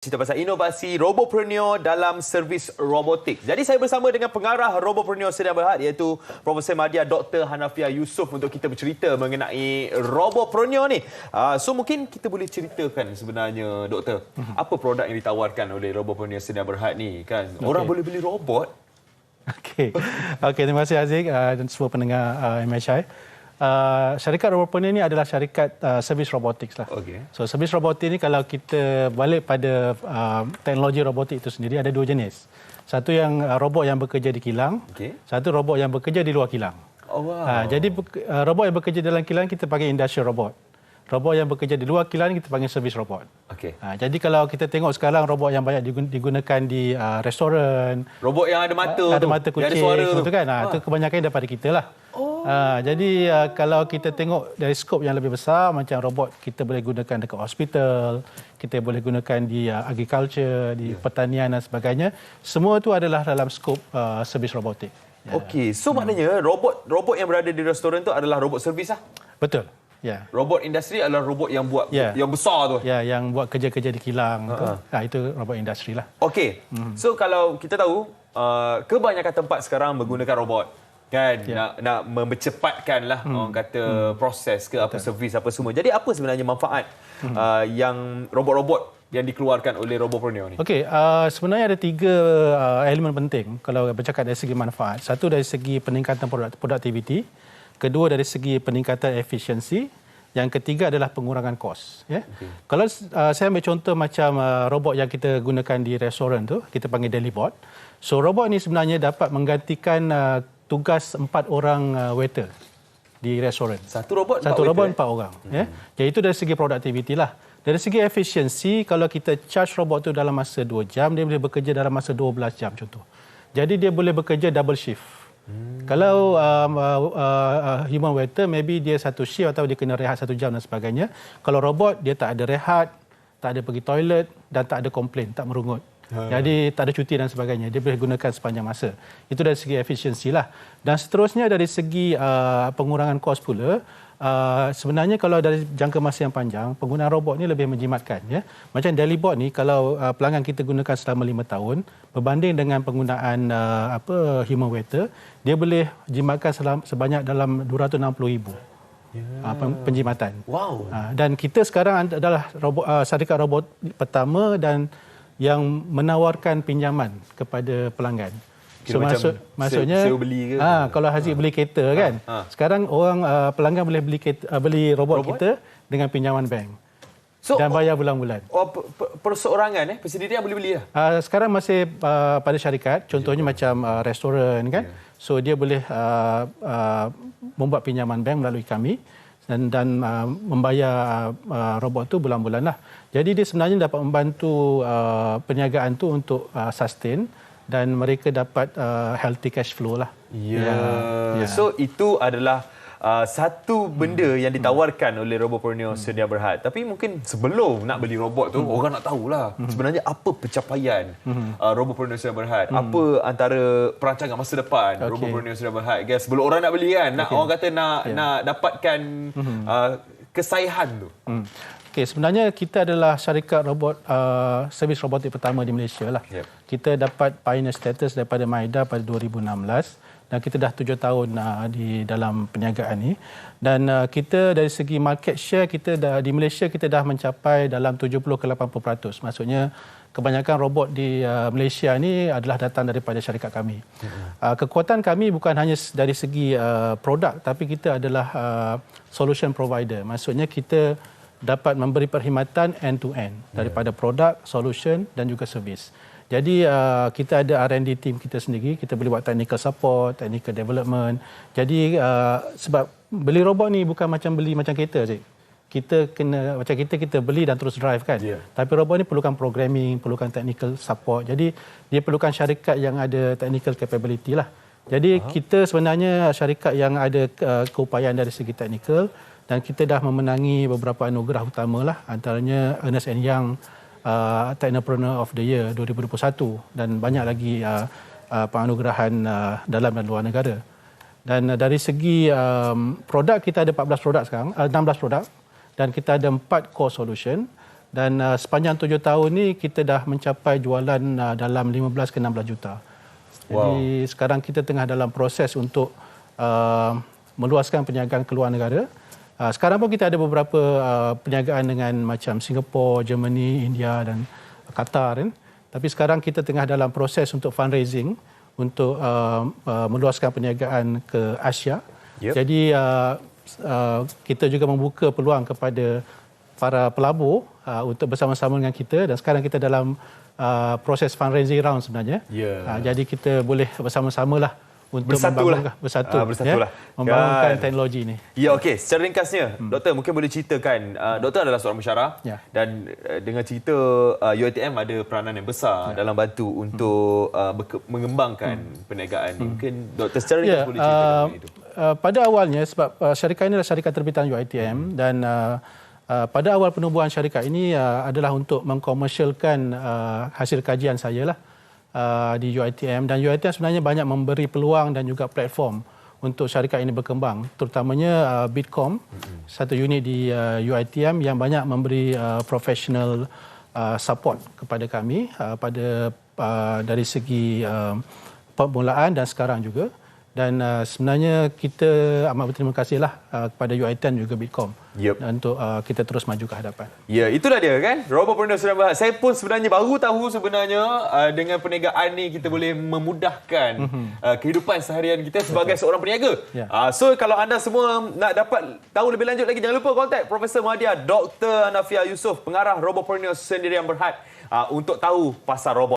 Cerita pasal inovasi Robopreneur dalam servis robotik. Jadi saya bersama dengan pengarah Robopreneur Sedia Berhad iaitu Profesor Madya Dr. Hanafiah Yusof untuk kita bercerita mengenai Robopreneur ni. So mungkin kita boleh ceritakan sebenarnya Doktor, apa produk yang ditawarkan oleh Robopreneur Sedia Berhad ni kan? Orang boleh beli robot. Okey, terima kasih Aziz dan semua pendengar MHI. Syarikat Robopreneur ini adalah syarikat servis robotik lah. Okay. So servis robotik ini kalau kita balik pada teknologi robotik itu sendiri ada dua jenis. Satu yang robot yang bekerja di kilang, satu robot yang bekerja di luar kilang. Oh, wow. Jadi robot yang bekerja dalam kilang kita panggil industrial robot. Robot yang bekerja di luar kilang kita panggil servis robot. Okay. Jadi kalau kita tengok sekarang robot yang banyak digunakan di restoran, robot yang ada mata kucing, ada suara tu kan. Itu kebanyakan daripada kita lah. Jadi kalau kita tengok dari skop yang lebih besar, macam robot kita boleh gunakan dekat hospital, kita boleh gunakan di agriculture, di pertanian dan sebagainya. Semua itu adalah dalam skop servis robotik. Okey, so maknanya robot yang berada di restoran tu adalah robot servis lah? Betul. Ya. Robot industri adalah robot yang buat yang besar tu. Ya, yang buat kerja-kerja di kilang tu. Itu robot industri lah. Okey. So kalau kita tahu kebanyakan tempat sekarang menggunakan robot kan, nak mempercepatkanlah orang kata proses ke apa servis apa semua. Jadi apa sebenarnya manfaat yang robot-robot yang dikeluarkan oleh Robopreneur ni? Okey, sebenarnya ada tiga elemen penting kalau bercakap dari segi manfaat. Satu dari segi peningkatan produktiviti, kedua dari segi peningkatan efisiensi, yang ketiga adalah pengurangan kos. Kalau saya ambil contoh macam robot yang kita gunakan di restoran tu, kita panggil Delibot. So robot ni sebenarnya dapat menggantikan tugas 4 orang waiter di restoran. Satu robot 4 orang. Jadi itu dari segi produktiviti lah. Dari segi efisiensi, kalau kita charge robot tu dalam masa 2 jam, dia boleh bekerja dalam masa 12 jam contoh. Jadi dia boleh bekerja double shift. Kalau human waiter, maybe dia satu shift atau dia kena rehat 1 jam dan sebagainya. Kalau robot, dia tak ada rehat, tak ada pergi toilet dan tak ada komplain, tak merungut. Jadi tak ada cuti dan sebagainya. Dia boleh gunakan sepanjang masa. Itu dari segi efisiensi lah. Dan seterusnya dari segi pengurangan kos pula, sebenarnya kalau dari jangka masa yang panjang, penggunaan robot ni lebih menjimatkan. Macam Delibot ni, kalau pelanggan kita gunakan selama 5 tahun, berbanding dengan penggunaan human waiter, dia boleh jimatkan sebanyak dalam 260,000 penjimatan. Wow. Dan kita sekarang adalah syarikat robot pertama dan yang menawarkan pinjaman kepada pelanggan. So maksudnya sewa beli ke? Kalau Haziq beli kereta kan. Sekarang orang pelanggan boleh beli robot kita dengan pinjaman bank. Dan bayar bulan-bulan. Perseorangan persendirian boleh beli lah? Sekarang masih pada syarikat, contohnya macam restoran kan. So dia boleh membuat pinjaman bank melalui kami dan membayar robot tu bulan-bulan lah. Jadi dia sebenarnya dapat membantu perniagaan tu untuk sustain dan mereka dapat healthy cash flow lah. So itu adalah satu benda yang ditawarkan oleh Robopreneur Sedia Berhad. Tapi mungkin sebelum nak beli robot tu, orang nak tahulah sebenarnya apa pencapaian Robopreneur Sedia Berhad. Apa antara perancangan masa depan Robopreneur Sedia Berhad. Sebelum orang nak beli kan, orang kata nak dapatkan kesahihan tu. Sebenarnya kita adalah syarikat robot servis robotik pertama di Malaysia lah. Kita dapat pioneer status daripada MIDA pada 2016 dan kita dah 7 tahun di dalam perniagaan ni. Dan kita dari segi market share kita di Malaysia kita dah mencapai dalam 70 ke 80%. Maksudnya kebanyakan robot di Malaysia ni adalah datang daripada syarikat kami. Kekuatan kami bukan hanya dari segi produk, tapi kita adalah solution provider. Maksudnya kita dapat memberi perkhidmatan end-to-end daripada produk, solution dan juga servis. Jadi kita ada R&D team kita sendiri, kita boleh buat technical support, technical development. Jadi sebab beli robot ni bukan macam beli macam kereta je. Kita kena macam kita beli dan terus drive kan. Tapi robot ni perlukan programming, perlukan technical support. Jadi dia perlukan syarikat yang ada technical capability lah. Jadi kita sebenarnya syarikat yang ada keupayaan dari segi technical dan kita dah memenangi beberapa anugerah utama lah, antaranya Ernst & Young Technopreneur of the Year 2021 dan banyak lagi penganugerahan dalam dan luar negara. Dan dari segi produk kita ada 14 produk sekarang, 16 produk dan kita ada 4 core solution. Dan sepanjang 7 tahun ni kita dah mencapai jualan dalam 15 ke 16 juta. Jadi sekarang kita tengah dalam proses untuk meluaskan perniagaan ke luar negara. Sekarang pun kita ada beberapa perniagaan dengan macam Singapura, Germany, India dan Qatar kan. Tapi sekarang kita tengah dalam proses untuk fundraising untuk meluaskan perniagaan ke Asia. Jadi kita juga membuka peluang kepada para pelabur untuk bersama-sama dengan kita, dan sekarang kita dalam proses fundraising round sebenarnya. Jadi kita boleh bersama-sama lah untuk membangunkan teknologi ini. Ya, okey. Secara ringkasnya, Doktor mungkin boleh ceritakan, Doktor adalah seorang pensyarah dan dengan cerita UiTM ada peranan yang besar dalam bantu untuk mengembangkan perniagaan ini. Mungkin Doktor secara ringkas boleh ceritakan itu. Pada awalnya, sebab syarikat ini adalah syarikat terbitan UiTM dan pada awal penubuhan syarikat ini adalah untuk mengkomersialkan hasil kajian saya lah di UiTM, dan UiTM sebenarnya banyak memberi peluang dan juga platform untuk syarikat ini berkembang, terutamanya Bitkom, satu unit di UiTM yang banyak memberi professional support kepada kami dari segi permulaan dan sekarang juga. Dan sebenarnya kita amat berterima kasihlah kepada UiTM juga Bitkom untuk kita terus maju ke hadapan. Ya, itulah dia kan, Robopreneur Sdn Bhd. Saya pun sebenarnya baru tahu sebenarnya dengan perniagaan ni kita boleh memudahkan kehidupan seharian kita sebagai seorang peniaga. So kalau anda semua nak dapat tahu lebih lanjut lagi, jangan lupa kontak Profesor Muhaddiah Dr. Anafia Yusof, pengarah Robopreneur Sdn Bhd untuk tahu pasal robot.